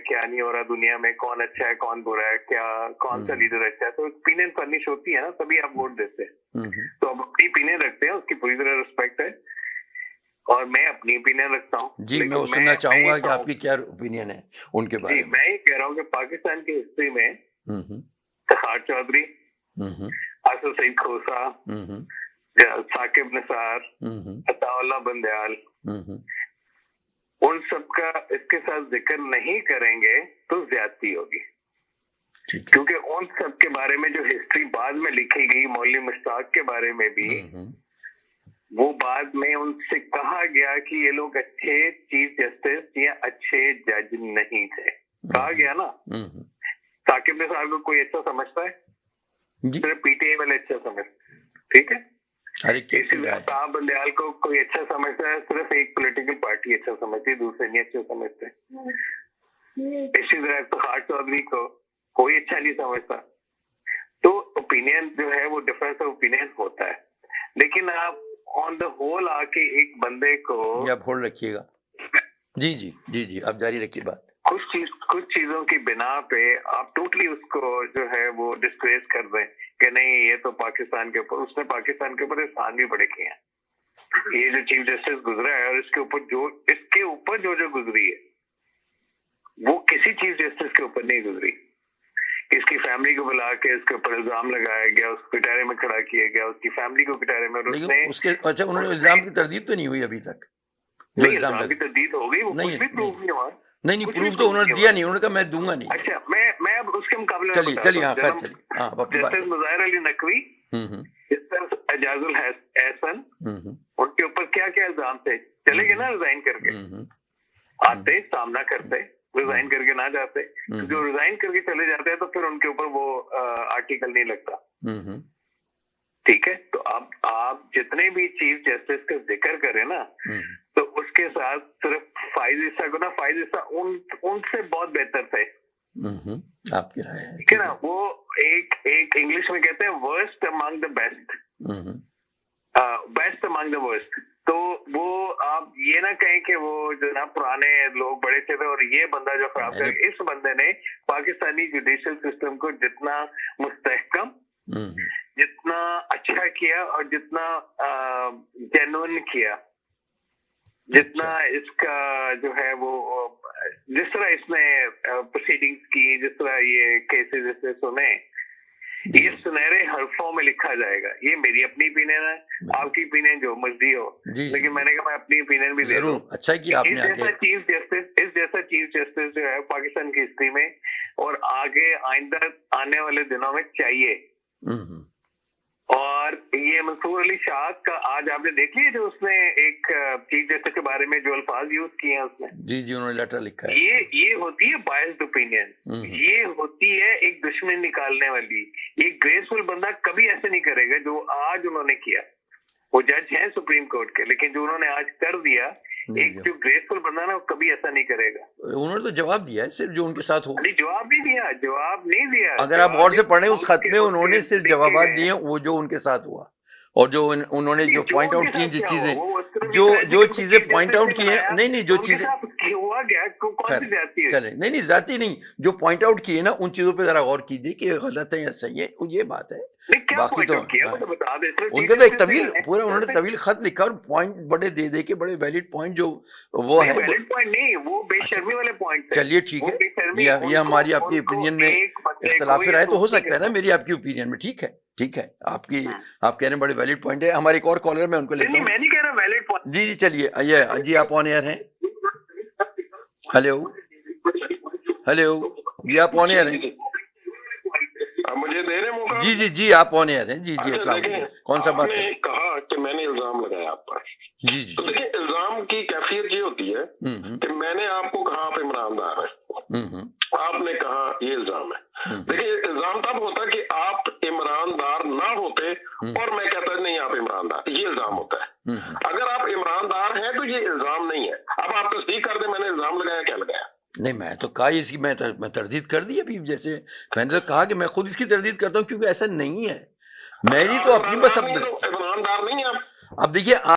क्या नहीं हो रहा दुनिया में, कौन अच्छा है कौन बुरा है, क्या कौन सा लीडर अच्छा है, तो ओपिनियन फर्निश होती है ना, तभी आप वोट देते हैं। तो अब अपनी ओपिनियन रखते हैं, उसकी पूरी तरह रिस्पेक्ट है, और मैं अपनी ओपिनियन रखता हूँ। जी, मैं सुनना चाहूंगा कि आपकी क्या ओपिनियन है उनके बारे में। मैं ये कह रहा हूँ कि पाकिस्तान की हिस्ट्री में तखार चौधरी, आसिफ सईद खोसा, साकिब निसार, अताउल्लाह बंदयाल, उन सबका इसके साथ जिक्र नहीं करेंगे तो ज्यादती होगी, क्योंकि उन सब के बारे में जो हिस्ट्री बाद में लिखी गई, मौलवी मुश्ताक के बारे में भी, वो बाद में उनसे कहा गया कि ये लोग अच्छे चीफ जस्टिस या अच्छे जज नहीं थे, कहा गया ना। साकिब निसार को कोई अच्छा समझता है? सिर्फ पीटीआई वाले अच्छा समझते, ठीक है। साहब बंदयाल को कोई अच्छा समझता है? सिर्फ एक पॉलिटिकल पार्टी अच्छा समझती है, दूसरे नहीं अच्छा समझते। इसी तरह तखार चौधरी को कोई अच्छा नहीं समझता। तो ओपिनियन जो है वो डिफरेंस ऑफ ओपिनियन होता है, लेकिन आप ऑन द होल आके एक बंदे को आप होल्ड रखिएगा। जी जी जी जी, आप जारी रखिए बात। कुछ चीजों की बिना पे आप टोटली उसको जो है वो डिस्ग्रेस कर दें कि नहीं ये तो पाकिस्तान के ऊपर, उसने पाकिस्तान के ऊपर एहसान भी बड़े किए हैं। ये जो चीफ जस्टिस गुजरा है और इसके ऊपर जो गुजरी है वो किसी चीफ जस्टिस के ऊपर नहीं गुजरी। इसकी फैमिली को बुला के इसके ऊपर इल्जाम लगाया गया, उसको कटहरे में खड़ा किया गया, उसकी फैमिली को कटहरे में, उसने उसके अच्छा उन्होंने इल्जाम की तरदीद तो नहीं हुई अभी तक? नहीं, इल्जाम की तरदीद हो गई, वो कुछ भी प्रूफ नहीं हुआ। नहीं प्रूफ तो उन्होंने दिया नहीं, उन्होंने कहा मैं दूंगा नहीं। अच्छा, मैं अब उसके मुकाबले चलिए जस्टिस मुज़ाहिर अली नकवी, जस्टिस एजाजुल एहसन, उनके ऊपर क्या क्या इल्जाम थे? चले गए ना रिजाइन करके, आते सामना करते, रिजाइन करके ना जाते, जो रिजाइन करके चले जाते हैं तो फिर उनके ऊपर वो आर्टिकल नहीं लगता, ठीक है। तो अब आप जितने भी चीफ जस्टिस का जिक्र करें ना, तो उसके साथ सिर्फ फाइज ईसा को ना, फाइज ईसा उनसे बहुत बेहतर थे, आपकी राय है, ठीक है ना। वो एक इंग्लिश में कहते हैं worst among the best, best among the worst. तो वो आप ये ना कहें कि वो जो ना पुराने लोग बड़े थे और ये बंदा जो खराब कर, इस बंदे ने पाकिस्तानी जुडिशियल सिस्टम को जितना मुस्तहकम, जितना अच्छा किया और जितना जेन्युइन किया, जितना इसका जो है वो, जिस तरह इसने प्रोसीडिंग्स की, जिस तरह ये केसेस इसने सुने, ये सुनहरे हरफों में लिखा जाएगा। ये मेरी अपनी ओपिनियन है, आपकी ओपिनियन जो मर्जी हो, लेकिन मैंने कहा मैं अपनी ओपिनियन भी दे दूं। अच्छा कि आपने इस जैसा चीफ जस्टिस जो है पाकिस्तान की हिस्ट्री में और आगे आइंदा आने वाले दिनों में चाहिए। और ये मंसूर अली शाह का आज आपने देख लिया जो उसने एक चीफ जस्टिस के बारे में जो अल्फाज यूज किए हैं उसने, जी उन्होंने लेटर लिखा है। ये होती है बायस्ड ओपिनियन, ये होती है एक दुश्मनी निकालने वाली। ये ग्रेसफुल बंदा कभी ऐसे नहीं करेगा जो आज उन्होंने किया। वो जज हैं सुप्रीम कोर्ट के, लेकिन जो उन्होंने आज कर दिया, एक जो ग्रेसफुल बंदा ना वो कभी ऐसा नहीं करेगा। उन्होंने तो जवाब दिया है, सिर्फ जो उनके साथ हो, नहीं जवाब नहीं दिया। अगर आप गौर से पढ़ें उस खत में उन्होंने सिर्फ जवाब दिए वो जो उनके साथ हुआ, और जो उन्होंने जो पॉइंट आउट की जिस चीजें जो चीजें पॉइंट आउट की है, नहीं जो चीजें हुआ क्या, कौन सी जाती है? चले नहीं जाती नहीं, जो पॉइंट आउट किए ना उन चीजों पे जरा गौर कीजिए कि गलत है या सही है, ये बात है। बाकी तो उनका तो एक तवील पूरा उन्होंने तवील खत लिखा और पॉइंट बड़े दे के बड़े वैलिड पॉइंट जो वो है, वैलिड पॉइंट नहीं, वो बेशर्मी वाले पॉइंट। चलिए ठीक है, ये हमारी आपकी ओपिनियन में इख्तिलाफ राय तो हो सकता है ना, मेरी आपकी ओपिनियन में, ठीक है आप कह रहे हैं बड़े वैलिड पॉइंट है। हमारे एक और कॉलर में उनको लेता हूं। मैं नहीं कह रहा वैलिड पॉइंट। जी चलिए, ये जी आप ऑन एयर हैं। हेलो जी आप ऑन एयर हैं। मुझे दे रहे मौका? जी आप ऑन एयर हैं। जी अस्सलाम वालेकुम। कौन सा बात है? कहा कि मैंने इल्जाम लगाया आप पर। जी तो देखिए, इल्जाम की कैफियत ये होती है कि मैंने आपको कहा आप ईमानदार है, आपने कहा ये इल्जाम है। देखिए, इल्जाम तब होता है कि आप ईमानदार ना होते और मैं कहता नहीं आप ईमानदार, ये इल्जाम होता है। अगर आप ईमानदार हैं तो ये इल्जाम नहीं है। अब आप तस्दीक कर दे मैंने इल्जाम लगाया, क्या लगाया? नहीं, मैं तो कहा इसकी मैं तरदीद कर दी अभी, जैसे मैंने तो कहा कि मैं खुद इसकी तरदीद करता हूँ, क्योंकि ऐसा नहीं है। मेरी तो अपनी बस, अब ईमानदार नहीं है आप। अब देखिए